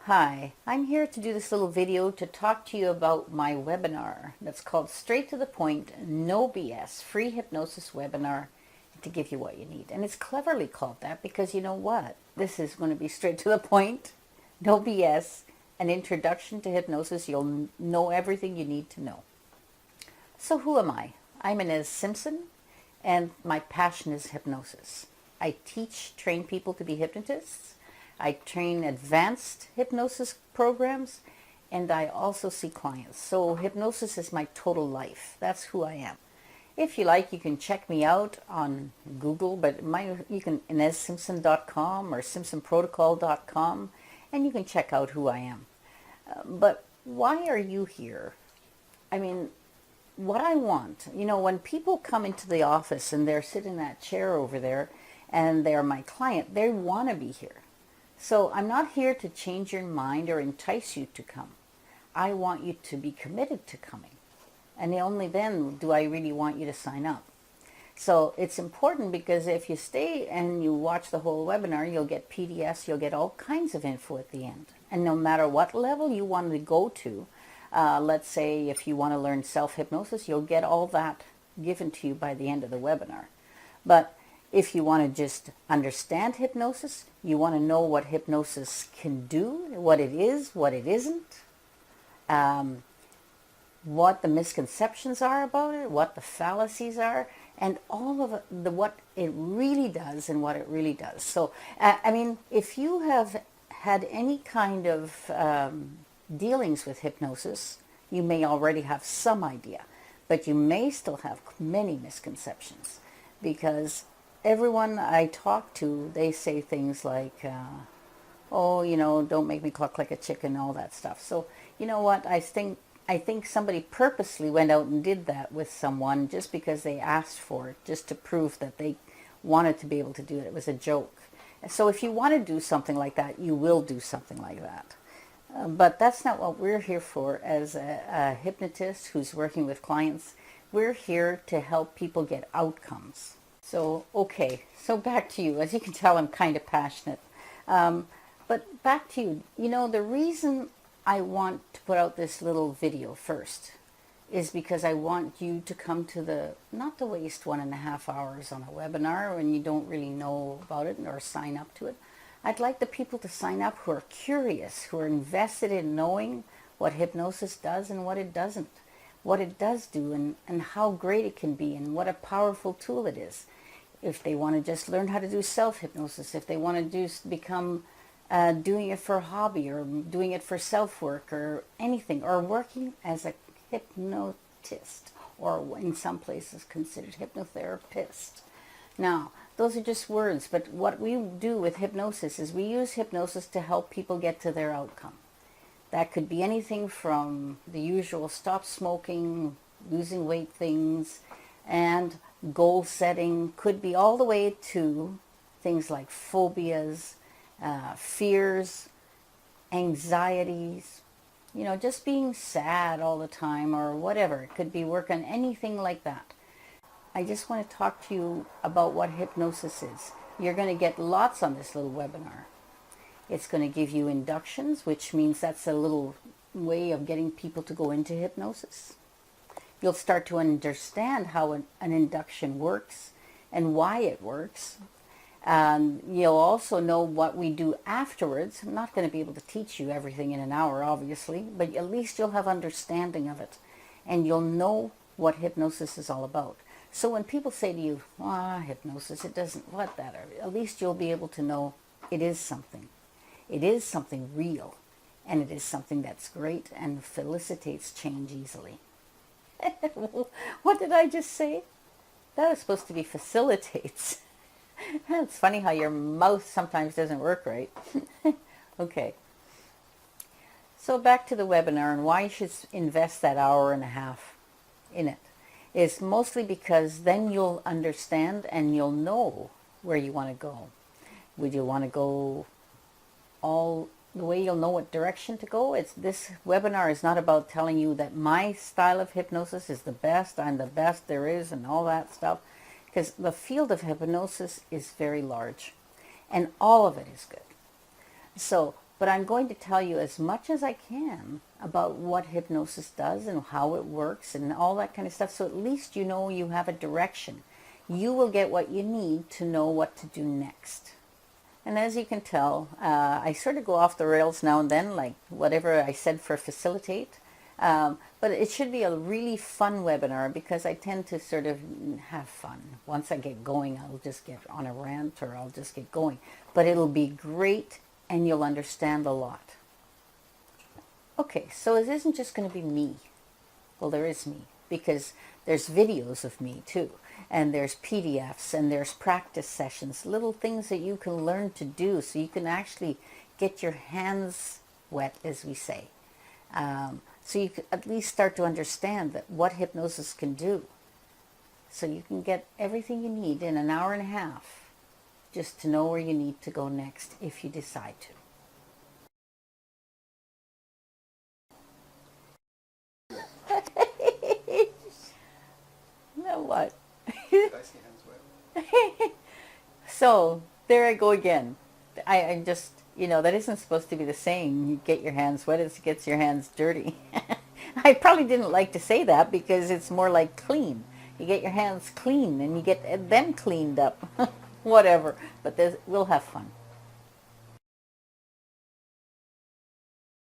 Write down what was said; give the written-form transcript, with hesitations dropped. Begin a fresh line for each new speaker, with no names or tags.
Hi, I'm here to do this little video to talk to you about my webinar that's called Straight to the Point, No BS, Free Hypnosis Webinar to give you what you need. And it's cleverly called that because you know what? This is going to be straight to the point, no BS, an introduction to hypnosis. You'll know everything you need to know. So who am I? I'm Inez Simpson, and my passion is hypnosis. I train people to be hypnotists. I train advanced hypnosis programs, and I also see clients. So hypnosis is my total life. That's who I am. If you like, you can check me out on Google, but you can InezSimpson.com or SimpsonProtocol.com, and you can check out who I am. But why are you here? I mean, what I want, when people come into the office and they're sitting in that chair over there and they're my client, they want to be here. So I'm not here to change your mind or entice you to come. I want you to be committed to coming. And only then do I really want you to sign up. So it's important because if you stay and you watch the whole webinar, you'll get PDFs, you'll get all kinds of info at the end. And no matter what level you want to go to, let's say if you want to learn self-hypnosis, you'll get all that given to you by the end of the webinar. But if you want to just understand hypnosis, you want to know what hypnosis can do, what it is, what it isn't, what the misconceptions are about it, what the fallacies are, and all of what it really does and what it really does. So, if you have had any kind of dealings with hypnosis, you may already have some idea, but you may still have many misconceptions because everyone I talk to, they say things like, don't make me cluck like a chicken, all that stuff. So, you know what, I think somebody purposely went out and did that with someone just because they asked for it, just to prove that they wanted to be able to do it. It was a joke. So if you want to do something like that, you will do something like that. But that's not what we're here for as a hypnotist who's working with clients. We're here to help people get outcomes. So, okay, so back to you. As you can tell, I'm kind of passionate. But back to you. The reason I want to put out this little video first is because I want you to come to not to waste 1.5 hours on a webinar when you don't really know about it or sign up to it. I'd like the people to sign up who are curious, who are invested in knowing what hypnosis does and what it doesn't, what it does do and how great it can be and what a powerful tool it is. If they want to just learn how to do self-hypnosis, if they want to become doing it for a hobby or doing it for self-work or anything, or working as a hypnotist, or in some places considered hypnotherapist. Now, those are just words, but what we do with hypnosis is we use hypnosis to help people get to their outcome. That could be anything from the usual stop smoking, losing weight things, and goal setting, could be all the way to things like phobias, fears, anxieties, just being sad all the time or whatever. It could be work on anything like that. I just want to talk to you about what hypnosis is. You're going to get lots on this little webinar. It's going to give you inductions, which means that's a little way of getting people to go into hypnosis. You'll start to understand how an induction works and why it works. You'll also know what we do afterwards. I'm not going to be able to teach you everything in an hour, obviously, but at least you'll have understanding of it. And you'll know what hypnosis is all about. So when people say to you, hypnosis, it doesn't, what that, at least you'll be able to know it is something. It is something real. And it is something that's great and felicitates change easily. What did I just say? That was supposed to be facilitates. It's funny how your mouth sometimes doesn't work right. Okay. So back to the webinar and why you should invest that 1.5 hours in it is mostly because then you'll understand and you'll know where you want to go. Would you want to go all the way? You'll know what direction to go. This webinar is not about telling you that my style of hypnosis is the best, I'm the best there is, and all that stuff, because the field of hypnosis is very large and all of it is good. So but I'm going to tell you as much as I can about what hypnosis does and how it works and all that kind of stuff, so at least you know you have a direction. You will get what you need to know what to do next. And as you can tell, I sort of go off the rails now and then, like whatever I said for facilitate. But it should be a really fun webinar because I tend to sort of have fun. Once I get going, I'll just get on a rant or I'll just get going. But it'll be great and you'll understand a lot. Okay, so it isn't just going to be me. Well, there is me because there's videos of me too. And there's PDFs and there's practice sessions, little things that you can learn to do so you can actually get your hands wet, as we say. So you can at least start to understand that what hypnosis can do. So you can get everything you need in an hour and a half just to know where you need to go next if you decide to. Now what? So there I go again. I just, that isn't supposed to be the saying, you get your hands wet, it gets your hands dirty. I probably didn't like to say that because it's more like clean. You get your hands clean and you get them cleaned up. Whatever. But we'll have fun.